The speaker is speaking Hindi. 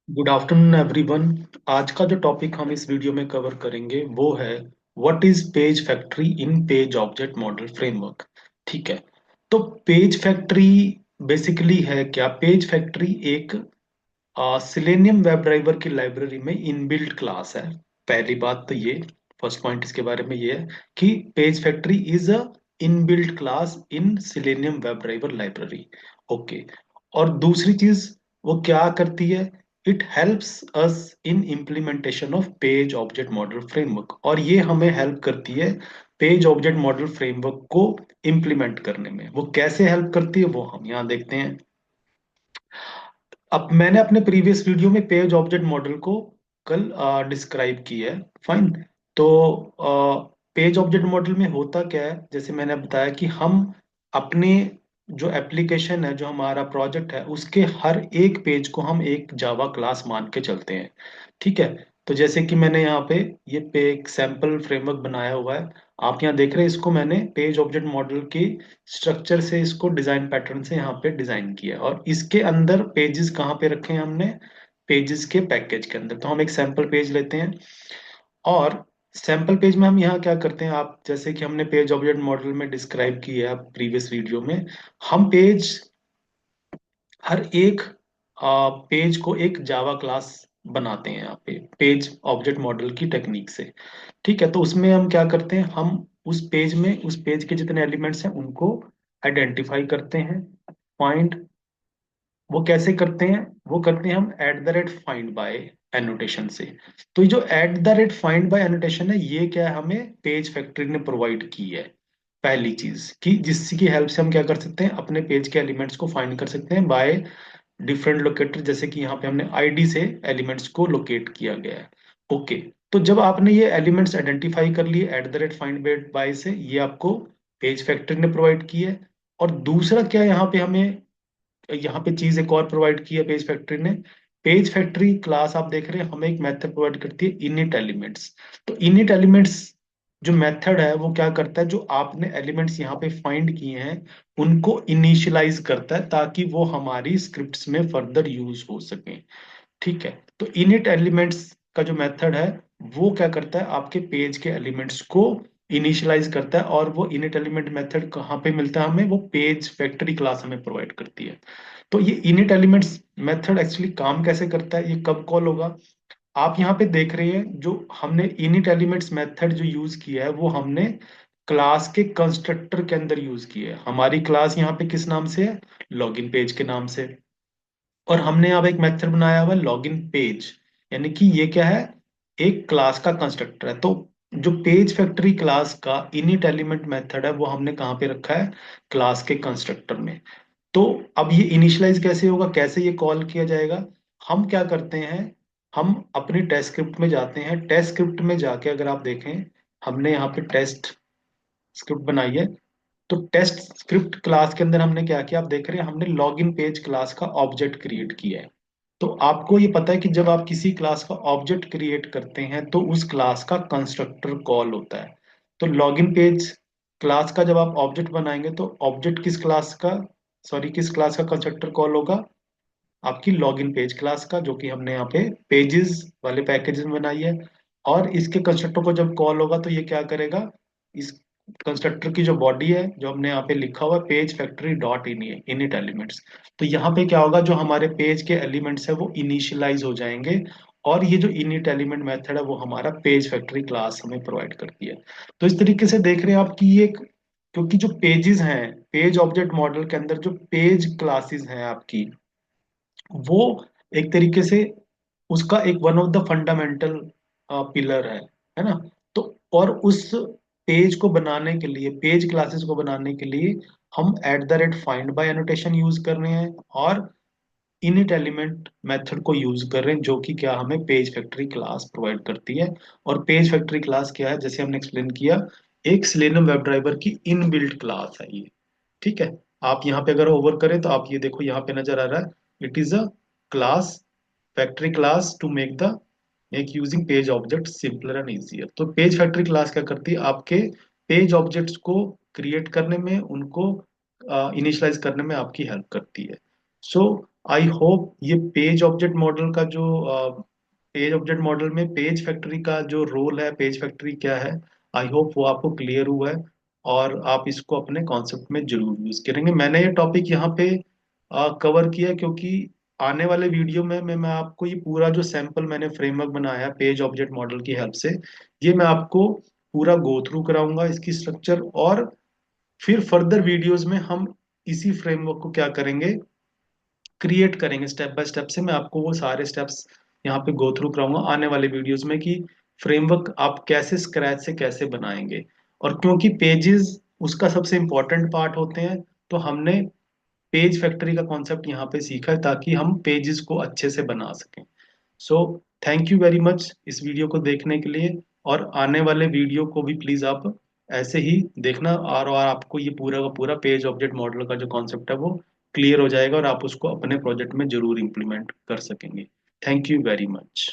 Good afternoon everyone. आज का जो टॉपिक हम इस वीडियो में कवर करेंगे वो है what is page factory in page object model framework. ठीक है। तो पेज फैक्ट्री बेसिकली है क्या? पेज फैक्ट्री एक सिलेनियम वेब ड्राइवर की लाइब्रेरी में इनबिल्ट क्लास है। पहली बात तो ये, फर्स्ट पॉइंट इसके बारे में ये है कि page factory is a inbuilt class in selenium web driver library. Okay. और दूसरी चीज वो क्या करती है? It helps us in implementation of page object model framework, और ये हमें हेल्प करती है पेज ऑब्जेक्ट मॉडल फ्रेमवर्क को इम्प्लीमेंट करने में। वो कैसे हेल्प करती है वो हम यहाँ देखते हैं। अब मैंने अपने प्रीवियस वीडियो में पेज ऑब्जेक्ट मॉडल को कल डिस्क्राइब किया है। फाइन। तो पेज ऑब्जेक्ट मॉडल में होता क्या है, जैसे मैंने बताया कि हम अपने जो एप्लीकेशन है, जो हमारा प्रोजेक्ट है, उसके हर एक पेज को हम एक जावा क्लास मान के चलते हैं। ठीक है। तो जैसे कि मैंने यहाँ पे ये पे एक सैंपल फ्रेमवर्क बनाया हुआ है। आप यहाँ देख रहे हैं, इसको मैंने पेज ऑब्जेक्ट मॉडल की स्ट्रक्चर से, इसको डिजाइन पैटर्न से यहाँ पे डिजाइन किया है। और इसके अंदर पेजेस कहाँ पे रखे हैं हमने? पेजेस के पैकेज के अंदर। तो हम एक सैंपल पेज लेते हैं, और सैंपल पेज में हम यहाँ क्या करते हैं, आप जैसे कि हमने पेज ऑब्जेक्ट मॉडल में डिस्क्राइब किया है प्रीवियस वीडियो में, हम पेज, हर एक पेज को एक जावा क्लास बनाते हैं यहाँ पे पेज ऑब्जेक्ट मॉडल की टेक्निक से। ठीक है। तो उसमें हम क्या करते हैं, हम उस पेज के जितने एलिमेंट्स हैं उनको आइडेंटिफाई करते हैं। फाइंड, वो कैसे करते हैं? वो करते हैं हम at the rate find by annotation से। तो ये जो at the rate find by annotation है, ये क्या है, हमें पेज फैक्ट्री ने प्रोवाइड की है। पहली चीज कि जिसकी हेल्प से हम क्या कर सकते हैं, अपने पेज के एलिमेंट्स को फाइंड कर सकते हैं बाय डिफरेंट लोकेटर। जैसे कि यहाँ पे हमने आईडी से एलिमेंट्स को लोकेट किया गया है। ओके। तो जब आपने ये एलिमेंट्स आइडेंटिफाई कर लिए at the rate find by से, ये आपको पेज फैक्ट्री ने प्रोवाइड की है। और दूसरा क्या, यहाँ पे चीज एक और प्रोवाइड की है पेज फैक्ट्री ने। पेज फैक्ट्री क्लास आप देख रहे हैं, हमें एक मेथड प्रोवाइड करती है इनिट एलिमेंट्स। तो इनिट एलिमेंट्स जो मेथड है वो क्या करता है, जो आपने एलिमेंट्स यहाँ पे फाइंड किए हैं उनको इनिशियलाइज करता है, ताकि वो हमारी स्क्रिप्ट्स में फर्दर यूज हो सके। ठीक है। तो इनिट एलिमेंट्स का जो मेथड है वो क्या करता है, आपके पेज के एलिमेंट्स को इनिशियलाइज करता है। और वो इनिट एलिमेंट मेथड कहाँ पे मिलता है हमें? वो पेज फैक्ट्री क्लास हमें प्रोवाइड करती है। तो ये इनिट एलिमेंट्स मेथड एक्चुअली काम कैसे करता है, ये कब कॉल होगा? आप यहाँ पे देख रहे हैं, जो हमने इनिट एलिमेंट्स मेथड जो यूज किया है वो हमने क्लास के कंस्ट्रक्टर के अंदर यूज किया है। हमारी क्लास यहाँ पे किस नाम से है? लॉगिन पेज के नाम से। और हमने यहाँ पे एक मेथड बनाया हुआ है लॉगिन पेज, यानी कि ये क्या है, एक क्लास का कंस्ट्रक्टर है। तो जो पेज फैक्ट्री क्लास का इनिट एलिमेंट मेथड है वो हमने कहाँ पे रखा है? क्लास के कंस्ट्रक्टर में। तो अब ये इनिशियलाइज कैसे होगा, कैसे ये कॉल किया जाएगा? हम क्या करते हैं, हम अपनी टेस्ट स्क्रिप्ट में जाते हैं। टेस्ट स्क्रिप्ट में जाके अगर आप देखें, हमने यहाँ पे टेस्ट स्क्रिप्ट बनाई है। तो टेस्ट स्क्रिप्ट क्लास के अंदर हमने क्या किया, आप देख रहे हैं, हमने लॉगिन पेज क्लास का ऑब्जेक्ट क्रिएट किया है। तो आपको ये पता है कि जब आप किसी क्लास का ऑब्जेक्ट क्रिएट करते हैं तो उस क्लास का कंस्ट्रक्टर कॉल होता है। तो लॉगिन पेज क्लास का जब आप ऑब्जेक्ट बनाएंगे तो ऑब्जेक्ट किस क्लास का, सॉरी, किस क्लास का कंस्ट्रक्टर कॉल होगा? आपकी लॉगिन पेज क्लास का, जो कि हमने यहाँ पे पेजेस वाले पैकेज में बनाई है। और इसके कंस्ट्रक्टर को जब कॉल होगा तो ये क्या करेगा, इस कंस्ट्रक्टर की जो बॉडी है, जो हमने यहाँ पे लिखा हुआ page factory dot in init elements, तो यहाँ पे क्या होगा, जो हमारे पेज के एलिमेंट्स है वो इनिशियलाइज हो जाएंगे। और ये जो इनिट एलिमेंट मेथड है वो हमारा पेज फैक्ट्री क्लास हमें प्रोवाइड करती है। तो इस तरीके से देख रहे हैं आप कि ये क्योंकि जो पेजेस हैं, पेज ऑब्जेक्ट मॉडल के अंदर जो पेज क्लासेस हैं आपकी, वो एक तरीके से उसका एक one of the fundamental pillar है ना। तो और उस पेज को बनाने के लिए, पेज क्लासेस को बनाने के लिए हम at the rate find by annotation use कर रहे हैं, और इनिट एलिमेंट मेथड को यूज कर रहे हैं, जो कि क्या हमें पेज फैक्ट्री क्लास प्रोवाइड करती है। और पेज फैक्ट्री क्लास क्या है, जैसे हमने एक्सप्लेन किया, एक सिलेनियम वेब ड्राइवर की इनबिल्ट क्लास है ये। ठीक है। आप यहाँ पे अगर ओवर करें तो आप ये देखो, यहाँ पे नजर आ रहा है, it is a class, factory class to make using page object simpler and easier. तो पेज फैक्ट्री क्लास क्या करती है, आपके पेज ऑब्जेक्ट्स को क्रिएट करने में, उनको इनिशियलाइज करने में आपकी हेल्प करती है। सो आई होप ये पेज ऑब्जेक्ट मॉडल का जो पेज ऑब्जेक्ट मॉडल में पेज फैक्ट्री का जो रोल है, पेज फैक्ट्री क्या है, आई होप वो आपको क्लियर हुआ है और आप इसको अपने कॉन्सेप्ट में जरूर यूज करेंगे। मैंने ये टॉपिक यहाँ पे कवर किया है क्योंकि आने वाले वीडियो में मैं आपको ये पूरा जो सैंपल मैंने फ्रेमवर्क बनाया है पेज ऑब्जेक्ट मॉडल की हेल्प से, ये मैं आपको पूरा गो थ्रू कराऊंगा इसकी स्ट्रक्चर, और फिर फर्दर वीडियोस में हम इसी फ्रेमवर्क को क्या करेंगे, क्रिएट करेंगे स्टेप बाय स्टेप से। मैं आपको वो सारे स्टेप्स यहाँ पे गो थ्रू कराऊंगा आने वाले वीडियोस में कि फ्रेमवर्क आप कैसे स्क्रैच से कैसे बनाएंगे। और क्योंकि पेजेस उसका सबसे इंपॉर्टेंट पार्ट होते हैं, तो हमने पेज फैक्ट्री का कॉन्सेप्ट यहाँ पे सीखा है ताकि हम पेजेस को अच्छे से बना सकें। So thank you very much इस वीडियो को देखने के लिए, और आने वाले वीडियो को भी प्लीज आप ऐसे ही देखना, और आपको ये पूरा का पूरा पेज ऑब्जेक्ट मॉडल का जो कॉन्सेप्ट है वो क्लियर हो जाएगा और आप उसको अपने प्रोजेक्ट में जरूर इम्प्लीमेंट कर सकेंगे। Thank you very much.